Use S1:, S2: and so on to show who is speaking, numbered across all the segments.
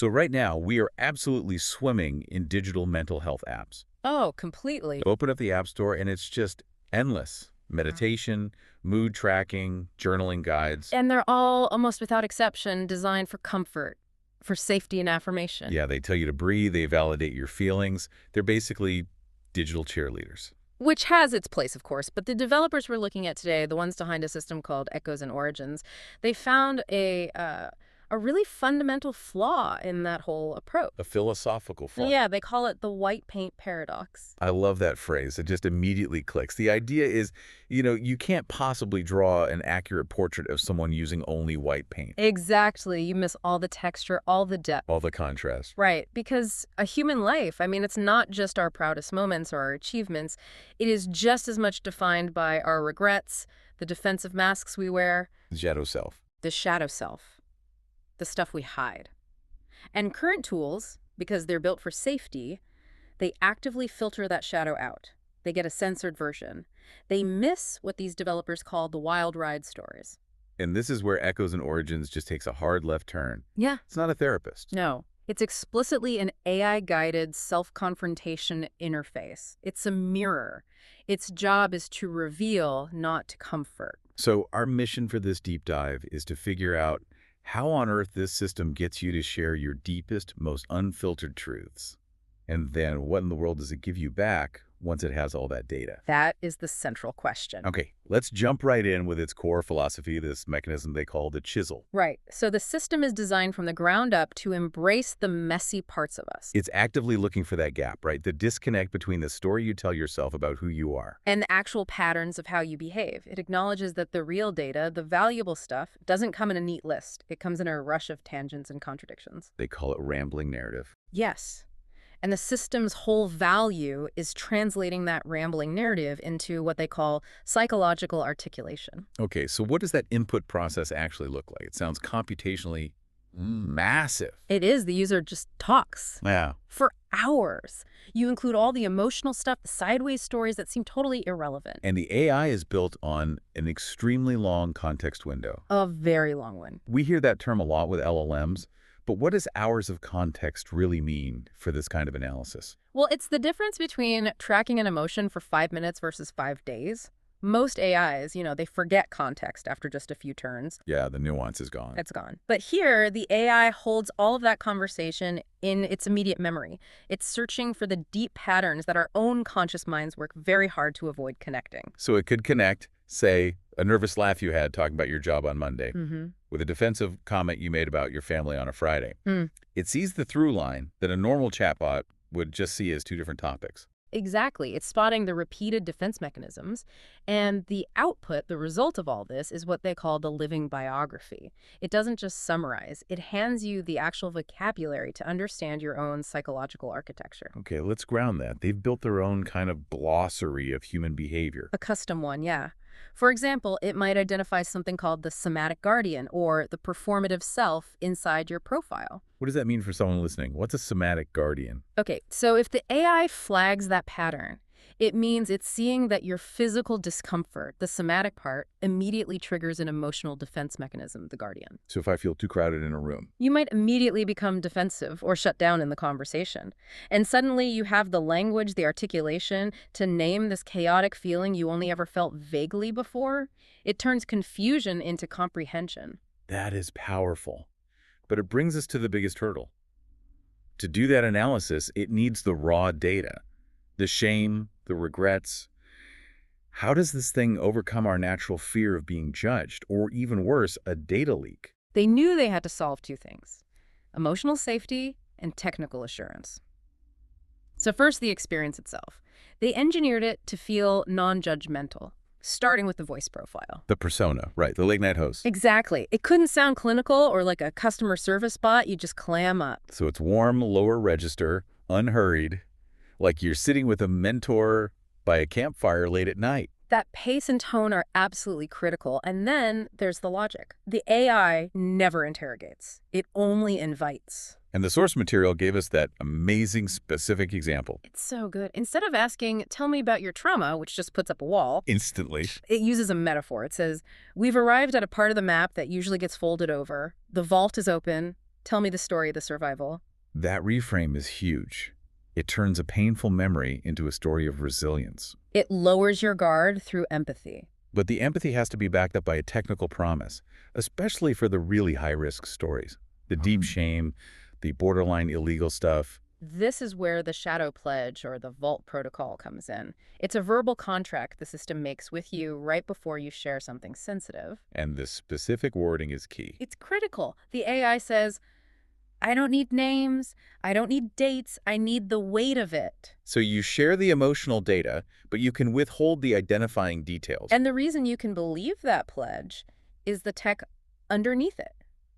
S1: So right now, we are absolutely swimming in digital mental health apps.
S2: Oh, completely.
S1: Open up the App Store and it's just endless. Meditation, mood tracking, journaling guides.
S2: And they're all, almost without exception, designed for comfort, for safety and affirmation.
S1: Yeah, they tell you to breathe, they validate your feelings. They're basically digital cheerleaders.
S2: Which has its place, of course, but the developers we're looking at today, the ones behind a system called Echoes and Origins, they found a really fundamental flaw in that whole approach.
S1: A philosophical flaw.
S2: Yeah, they call it the white paint paradox.
S1: I love that phrase. It just immediately clicks. The idea is, you can't possibly draw an accurate portrait of someone using only white paint.
S2: Exactly. You miss all the texture, all the depth.
S1: All the contrast.
S2: Right, because a human life, I mean, it's not just our proudest moments or our achievements. It is just as much defined by our regrets, the defensive masks we wear,
S1: Shadow self.
S2: the shadow self, the stuff we hide. And current tools, because they're built for safety, they actively filter that shadow out. They get a censored version. They miss what these developers call the wild ride stories.
S1: And this is where Echoes and Origins just takes a hard left turn.
S2: Yeah.
S1: It's not a therapist.
S2: No. It's explicitly an AI-guided self-confrontation interface. It's a mirror. Its job is to reveal, not to comfort.
S1: So our mission for this deep dive is to figure out how on earth this system gets you to share your deepest, most unfiltered truths. And then what in the world does it give you back once it has all that data?
S2: That is the central question.
S1: Okay, let's jump right in with its core philosophy, this mechanism they call the chisel.
S2: Right. So the system is designed from the ground up to embrace the messy parts of us.
S1: It's actively looking for that gap, right? The disconnect between the story you tell yourself about who you are.
S2: And the actual patterns of how you behave. It acknowledges that the real data, the valuable stuff, doesn't come in a neat list. It comes in a rush of tangents and contradictions.
S1: They call it rambling narrative.
S2: Yes. And the system's whole value is translating that rambling narrative into what they call psychological articulation.
S1: Okay, so what does that input process actually look like? It sounds computationally massive.
S2: It is. The user just talks
S1: Yeah.
S2: for hours. You include all the emotional stuff, the sideways stories that seem totally irrelevant.
S1: And the AI is built on an extremely long context window.
S2: A very long one.
S1: We hear that term a lot with LLMs, but what does hours of context really mean for this kind of analysis?
S2: Well, it's the difference between tracking an emotion for 5 minutes versus 5 days. Most AIs, they forget context after just a few turns.
S1: Yeah, the nuance is gone.
S2: It's gone. But here, the AI holds all of that conversation in its immediate memory. It's searching for the deep patterns that our own conscious minds work very hard to avoid connecting.
S1: So it could connect, say, a nervous laugh you had talking about your job on Monday, with a defensive comment you made about your family on a Friday. It sees the through line that a normal chatbot would just see as two different topics.
S2: Exactly. It's spotting the repeated defense mechanisms. And the output, the result of all this, is what they call the living biography. It doesn't just summarize. It hands you the actual vocabulary to understand your own psychological architecture.
S1: Okay, let's ground that. They've built their own kind of glossary of human behavior.
S2: A custom one, yeah. For example, it might identify something called the somatic guardian or the performative self inside your profile.
S1: What does that mean for someone listening? What's a somatic guardian?
S2: Okay, so if the AI flags that pattern, it means it's seeing that your physical discomfort, the somatic part, immediately triggers an emotional defense mechanism, the guardian.
S1: So if I feel too crowded in a room.
S2: You might immediately become defensive or shut down in the conversation. And suddenly you have the language, the articulation to name this chaotic feeling you only ever felt vaguely before. It turns confusion into comprehension.
S1: That is powerful. But it brings us to the biggest hurdle. To do that analysis, it needs the raw data. The shame, the regrets. How does this thing overcome our natural fear of being judged, or even worse, a data leak?
S2: They knew they had to solve two things: emotional safety and technical assurance. So first, the experience itself. They engineered it to feel non-judgmental, starting with the voice profile.
S1: The persona, right, the late night host.
S2: Exactly. It couldn't sound clinical or like a customer service bot. You just clam up.
S1: So it's warm, lower register, unhurried, like you're sitting with a mentor by a campfire late at night.
S2: That pace and tone are absolutely critical. And then there's the logic. The AI never interrogates. It only invites.
S1: And the source material gave us that amazing specific example.
S2: It's so good. Instead of asking, tell me about your trauma, which just puts up a wall,
S1: Instantly.
S2: it uses a metaphor. It says, we've arrived at a part of the map that usually gets folded over. The vault is open. Tell me the story of the survival.
S1: That reframe is huge. It turns a painful memory into a story of resilience.
S2: It lowers your guard through empathy.
S1: But the empathy has to be backed up by a technical promise, especially for the really high-risk stories. The deep shame, the borderline illegal stuff.
S2: This is where the shadow pledge or the vault protocol comes in. It's a verbal contract the system makes with you right before you share something sensitive.
S1: And the specific wording is key.
S2: It's critical. The AI says, I don't need names, I don't need dates, I need the weight of it.
S1: So you share the emotional data, but you can withhold the identifying details.
S2: And the reason you can believe that pledge is the tech underneath it.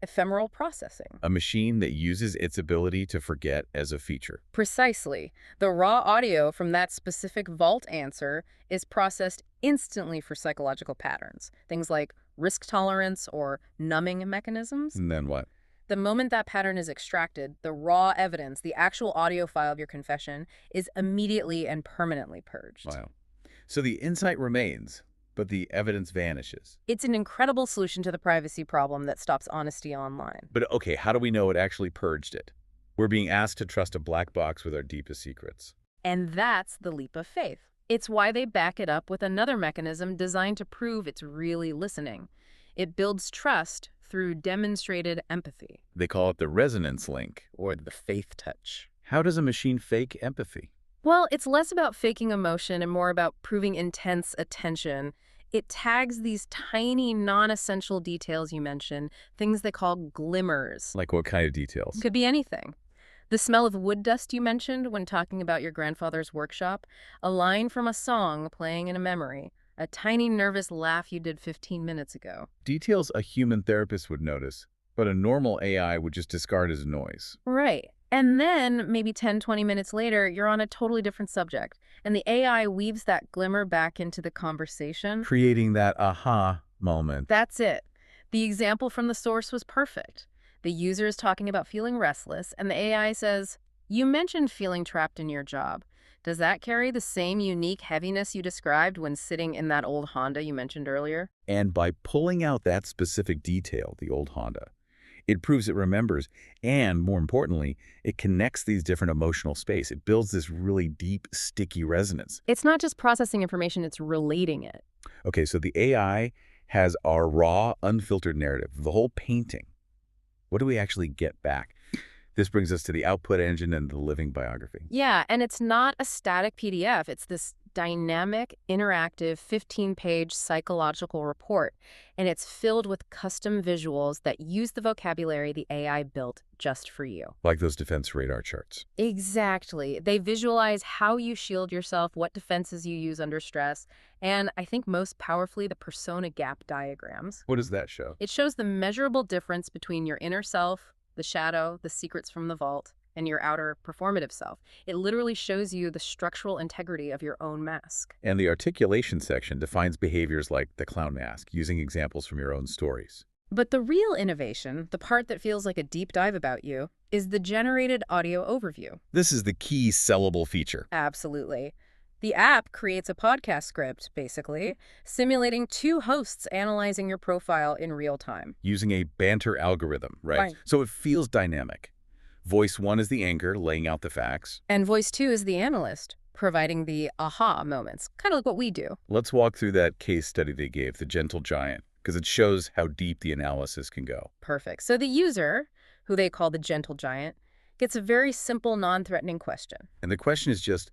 S2: Ephemeral processing.
S1: A machine that uses its ability to forget as a feature.
S2: Precisely. The raw audio from that specific vault answer is processed instantly for psychological patterns. Things like risk tolerance or numbing mechanisms.
S1: And then what?
S2: The moment that pattern is extracted, the raw evidence, the actual audio file of your confession, is immediately and permanently purged.
S1: Wow. So the insight remains, but the evidence vanishes.
S2: It's an incredible solution to the privacy problem that stops honesty online.
S1: But okay, how do we know it actually purged it? We're being asked to trust a black box with our deepest secrets.
S2: And that's the leap of faith. It's why they back it up with another mechanism designed to prove it's really listening. It builds trust through demonstrated empathy.
S1: They call it the resonance link.
S2: Or the faith touch.
S1: How does a machine fake empathy?
S2: Well, it's less about faking emotion and more about proving intense attention. It tags these tiny, non-essential details you mentioned, things they call glimmers.
S1: Like what kind of details?
S2: Could be anything. The smell of wood dust you mentioned when talking about your grandfather's workshop, a line from a song playing in a memory, a tiny nervous laugh you did 15 minutes ago.
S1: Details a human therapist would notice, but a normal AI would just discard as noise.
S2: Right. And then maybe 10, 20 minutes later, you're on a totally different subject. And the AI weaves that glimmer back into the conversation.
S1: Creating that aha moment.
S2: That's it. The example from the source was perfect. The user is talking about feeling restless, and the AI says, you mentioned feeling trapped in your job. Does that carry the same unique heaviness you described when sitting in that old Honda you mentioned earlier?
S1: And by pulling out that specific detail, the old Honda, it proves it remembers, and more importantly, it connects these different emotional space. It builds this really deep, sticky resonance.
S2: It's not just processing information, it's relating it.
S1: Okay, so the AI has our raw, unfiltered narrative, the whole painting. What do we actually get back? This brings us to the output engine and the living biography.
S2: Yeah, and it's not a static PDF. It's this dynamic, interactive, 15-page psychological report, and it's filled with custom visuals that use the vocabulary the AI built just for you.
S1: Like those defense radar charts.
S2: Exactly. They visualize how you shield yourself, what defenses you use under stress, and I think most powerfully, the persona gap diagrams.
S1: What does that show?
S2: It shows the measurable difference between your inner self, the shadow, the secrets from the vault, and your outer performative self. It literally shows you the structural integrity of your own mask.
S1: And the articulation section defines behaviors like the clown mask, using examples from your own stories.
S2: But the real innovation, the part that feels like a deep dive about you, is the generated audio overview.
S1: This is the key sellable feature.
S2: Absolutely. The app creates a podcast script, basically, simulating two hosts analyzing your profile in real time.
S1: Using a banter algorithm, right?
S2: Right.
S1: So it feels dynamic. Voice 1 is the anchor, laying out the facts.
S2: And voice 2 is the analyst, providing the aha moments, kind of like what we do.
S1: Let's walk through that case study they gave, The Gentle Giant, because it shows how deep the analysis can go.
S2: Perfect. So the user, who they call the Gentle Giant, gets a very simple, non-threatening question.
S1: And the question is just,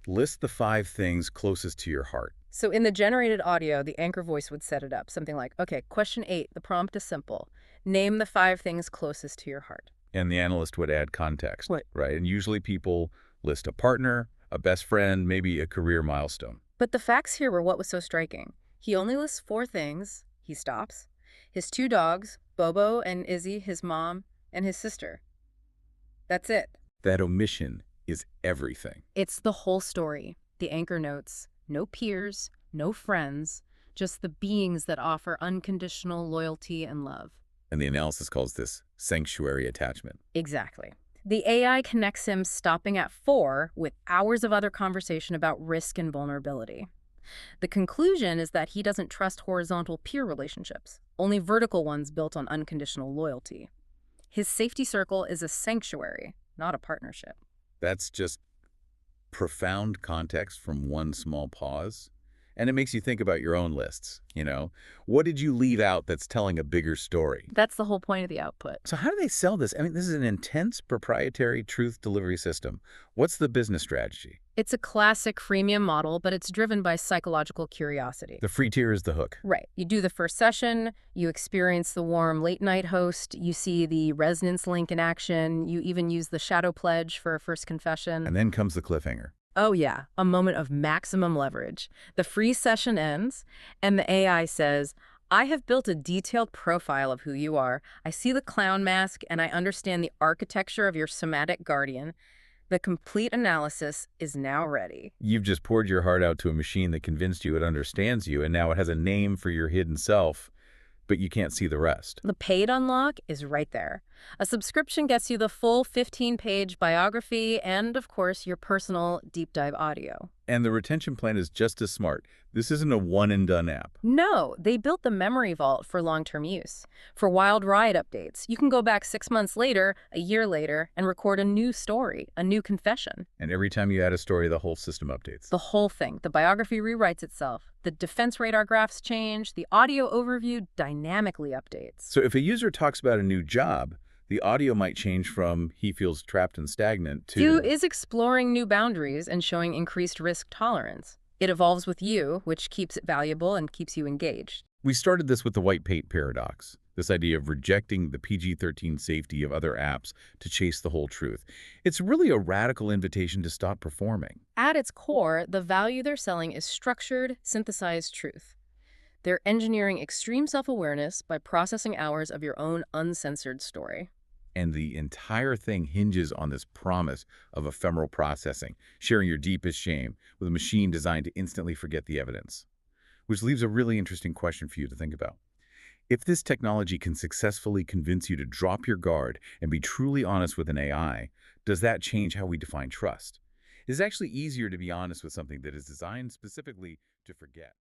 S1: list the 5 things closest to your heart.
S2: So in the generated audio, the anchor voice would set it up. Something like, okay, question 8, the prompt is simple. Name the 5 things closest to your heart.
S1: And the analyst would add context,
S2: Right.
S1: right? And usually people list a partner, a best friend, maybe a career milestone.
S2: But the facts here were what was so striking. He only lists 4 things. He stops. His 2 dogs, Bobo and Izzy, his mom, and his sister. That's it.
S1: That omission is everything.
S2: It's the whole story. The anchor notes, no peers, no friends, just the beings that offer unconditional loyalty and love.
S1: And the analysis calls this sanctuary attachment.
S2: Exactly. The AI connects him stopping at 4 with hours of other conversation about risk and vulnerability. The conclusion is that he doesn't trust horizontal peer relationships, only vertical ones built on unconditional loyalty. His safety circle is a sanctuary, not a partnership.
S1: That's just profound context from one small pause. And it makes you think about your own lists, you know? What did you leave out that's telling a bigger story?
S2: That's the whole point of the output.
S1: So how do they sell this? I mean, this is an intense proprietary truth delivery system. What's the business strategy?
S2: It's a classic freemium model, but it's driven by psychological curiosity.
S1: The free tier is the hook.
S2: Right. You do the first session, you experience the warm late-night host, you see the resonance link in action, you even use the shadow pledge for a first confession.
S1: And then comes the cliffhanger.
S2: Oh yeah, a moment of maximum leverage. The free session ends, and the AI says, I have built a detailed profile of who you are. I see the clown mask, and I understand the architecture of your somatic guardian. The complete analysis is now ready.
S1: You've just poured your heart out to a machine that convinced you it understands you, and now it has a name for your hidden self, but you can't see the rest.
S2: The paid unlock is right there. A subscription gets you the full 15-page biography and, of course, your personal deep dive audio.
S1: And the retention plan is just as smart. This isn't a one-and-done app.
S2: No, they built the memory vault for long-term use. For Wild Ride updates, you can go back 6 months later, a year later, and record a new story, a new confession.
S1: And every time you add a story, the whole system updates.
S2: The whole thing. The biography rewrites itself. The defense radar graphs change. The audio overview dynamically updates.
S1: So if a user talks about a new job, the audio might change from he feels trapped and stagnant to
S2: is exploring new boundaries and showing increased risk tolerance. It evolves with you, which keeps it valuable and keeps you engaged.
S1: We started this with the white paint paradox, this idea of rejecting the PG-13 safety of other apps to chase the whole truth. It's really a radical invitation to stop performing.
S2: At its core, the value they're selling is structured, synthesized truth. They're engineering extreme self-awareness by processing hours of your own uncensored story.
S1: And the entire thing hinges on this promise of ephemeral processing, sharing your deepest shame with a machine designed to instantly forget the evidence. Which leaves a really interesting question for you to think about. If this technology can successfully convince you to drop your guard and be truly honest with an AI, does that change how we define trust? It's actually easier to be honest with something that is designed specifically to forget.